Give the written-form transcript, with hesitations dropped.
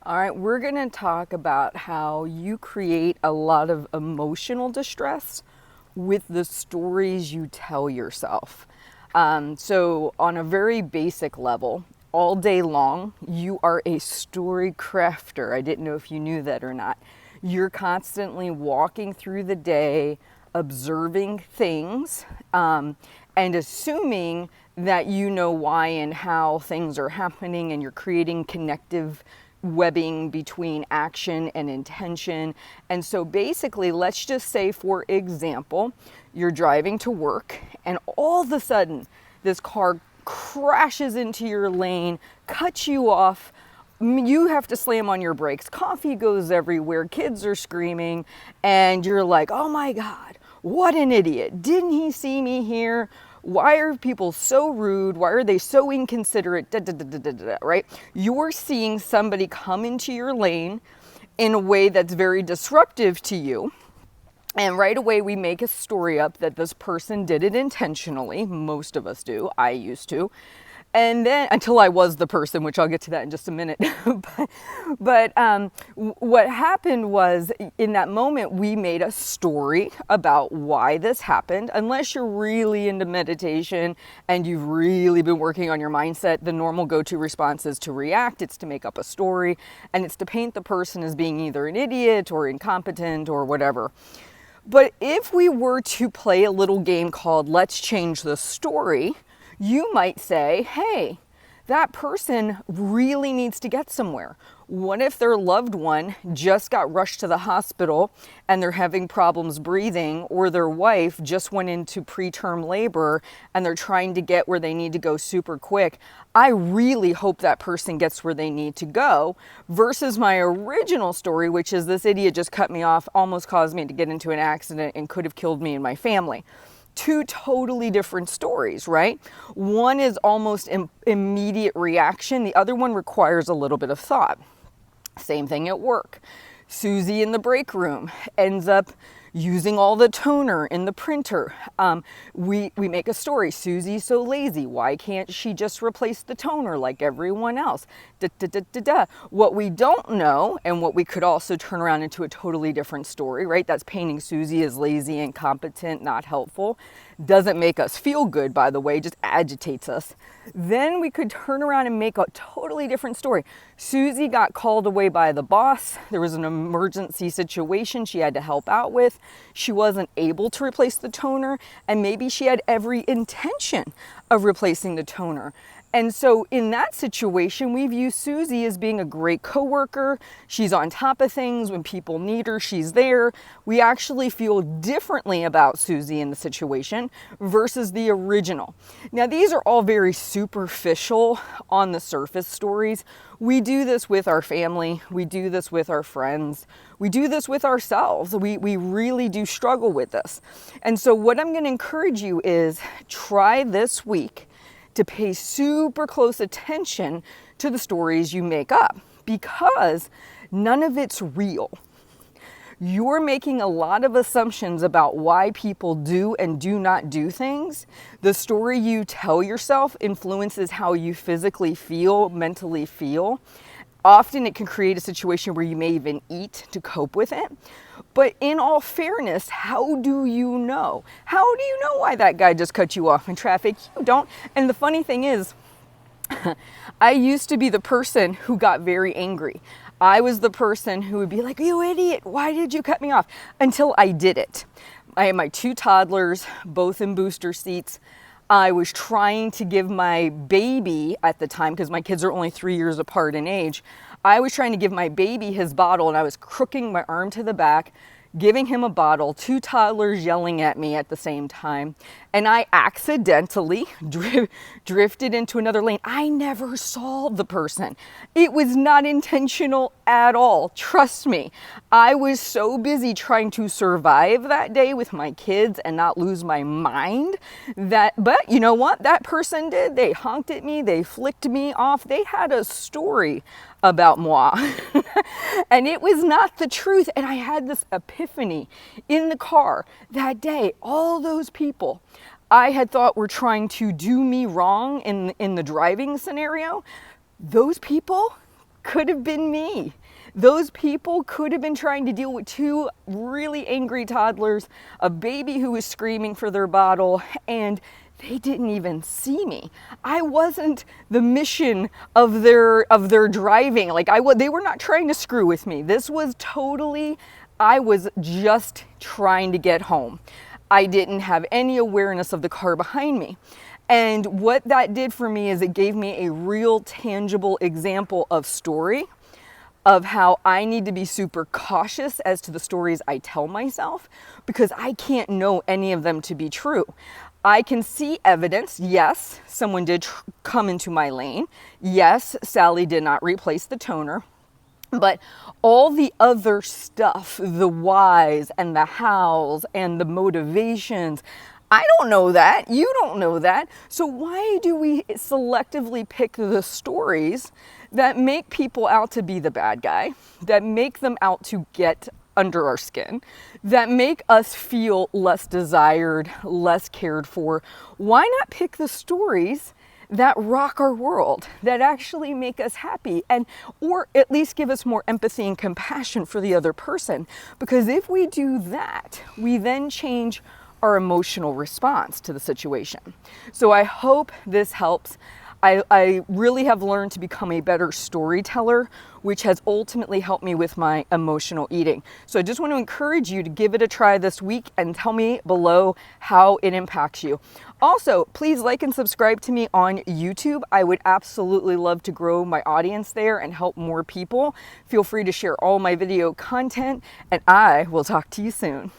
All right, we're going to talk about how you create a lot of emotional distress with the stories you tell yourself. So, on a very basic level, all day long, you are a story crafter. I didn't know if you knew that or not. You're constantly walking through the day, observing things, and assuming that you know why and how things are happening, and you're creating connective webbing between action and intention. And so basically, let's just say, for example, you're driving to work and all of a sudden this car crashes into your lane, cuts you off. You have to slam on your brakes. Coffee goes everywhere. Kids are screaming. And you're like, oh my God, what an idiot. Didn't he see me here? Why are people so rude? Why are they so inconsiderate? Da, da, da, da, da, da, right? You're seeing somebody come into your lane in a way that's very disruptive to you. And right away, we make a story up that this person did it intentionally. Most of us do. I used to. And then, until I was the person, which I'll get to that in just a minute. but what happened was, in that moment, we made a story about why this happened. Unless you're really into meditation and you've really been working on your mindset, the normal go-to response is to react. It's to make up a story. And it's to paint the person as being either an idiot or incompetent or whatever. But if we were to play a little game called Let's Change the Story, you might say, hey, that person really needs to get somewhere. What if their loved one just got rushed to the hospital and they're having problems breathing, or their wife just went into preterm labor and they're trying to get where they need to go super quick? I really hope that person gets where they need to go, versus my original story, which is this idiot just cut me off, almost caused me to get into an accident and could have killed me and my family. Two totally different stories, right? One is almost immediate reaction. The other one requires a little bit of thought. Same thing at work. Susie in the break room ends up using all the toner in the printer. We make a story. Susie's so lazy. Why can't she just replace the toner like everyone else? Da, da, da, da, da. What we don't know, and what we could also turn around into a totally different story, right? That's painting Susie as lazy, incompetent, not helpful. Doesn't make us feel good, by the way, just agitates us. Then we could turn around and make a totally different story. Susie got called away by the boss. There was an emergency situation she had to help out with. She wasn't able to replace the toner, and maybe she had every intention of replacing the toner. And so in that situation, we view Susie as being a great coworker. She's on top of things. When people need her, she's there. We actually feel differently about Susie in the situation versus the original. Now, these are all very superficial on the surface stories. We do this with our family. We do this with our friends. We do this with ourselves. We really do struggle with this. And so what I'm going to encourage you is try this week to pay super close attention to the stories you make up, because none of it's real. You're making a lot of assumptions about why people do and do not do things. The story you tell yourself influences how you physically feel, mentally feel. Often it can create a situation where you may even eat to cope with it. But in all fairness, how do you know? How do you know why that guy just cut you off in traffic? You don't. And the funny thing is, I used to be the person who got very angry. I was the person who would be like, you idiot, why did you cut me off? Until I did it. I had my two toddlers, both in booster seats. I was trying to give my baby at the time, because my kids are only 3 years apart in age, I was trying to give my baby his bottle, and I was crooking my arm to the back, giving him a bottle, two toddlers yelling at me at the same time, and I accidentally drifted into another lane. I never saw the person. It was not intentional at all. Trust me. I was so busy trying to survive that day with my kids and not lose my mind but you know what? That person did. They honked at me. They flicked me off. They had a story about moi. And it was not the truth. And I had this epiphany in the car that day. All those people I had thought were trying to do me wrong in the driving scenario, those people could have been me. Those people could have been trying to deal with two really angry toddlers, a baby who was screaming for their bottle, and they didn't even see me. I wasn't the mission of their driving. Like they were not trying to screw with me. This was totally, I was just trying to get home. I didn't have any awareness of the car behind me. And what that did for me is it gave me a real tangible example of story, of how I need to be super cautious as to the stories I tell myself, because I can't know any of them to be true. I can see evidence. Yes, someone did come into my lane. Yes, Sally did not replace the toner. But all the other stuff, the whys and the hows and the motivations, I don't know that. You don't know that. So why do we selectively pick the stories that make people out to be the bad guy, that make them out to get under our skin, that make us feel less desired, less cared for? Why not pick the stories that rock our world, that actually make us happy, and or at least give us more empathy and compassion for the other person? Because if we do that, we then change our emotional response to the situation. So I hope this helps. I really have learned to become a better storyteller, which has ultimately helped me with my emotional eating. So I just want to encourage you to give it a try this week and tell me below how it impacts you. Also, please like and subscribe to me on YouTube. I would absolutely love to grow my audience there and help more people. Feel free to share all my video content, and I will talk to you soon.